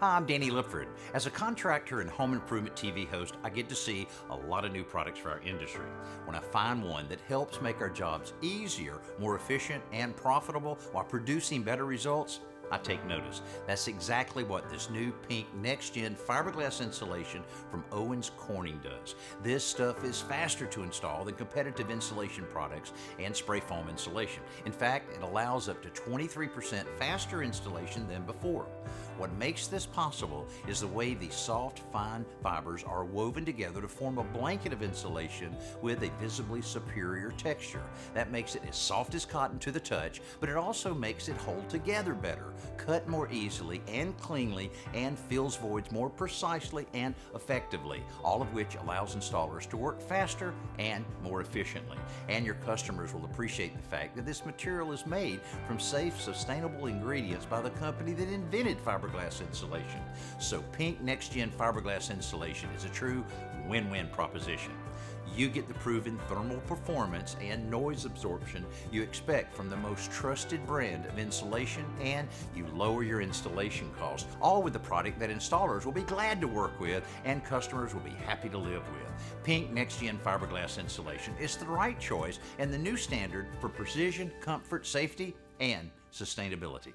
Hi, I'm Danny Lipford. As a contractor and home improvement TV host, I get to see a lot of new products for our industry. When I find one that helps make our jobs easier, more efficient, and profitable while producing better results, I take notice. That's exactly what this new pink next-gen fiberglass insulation from Owens Corning does. This stuff is faster to install than competitive insulation products and spray foam insulation. In fact, it allows up to 23% faster installation than before. What makes this possible is the way these soft, fine fibers are woven together to form a blanket of insulation with a visibly superior texture. That makes it as soft as cotton to the touch, but it also makes it hold together better, cut more easily and cleanly, and fills voids more precisely and effectively, all of which allows installers to work faster and more efficiently. And your customers will appreciate the fact that this material is made from safe, sustainable ingredients by the company that invented fiberglass insulation. So pink next-gen fiberglass insulation is a true win-win proposition. You get the proven thermal performance and noise absorption you expect from the most trusted brand of insulation, and you lower your installation costs, all with a product that installers will be glad to work with and customers will be happy to live with. Pink next-gen fiberglass insulation is the right choice and the new standard for precision, comfort, safety, and sustainability.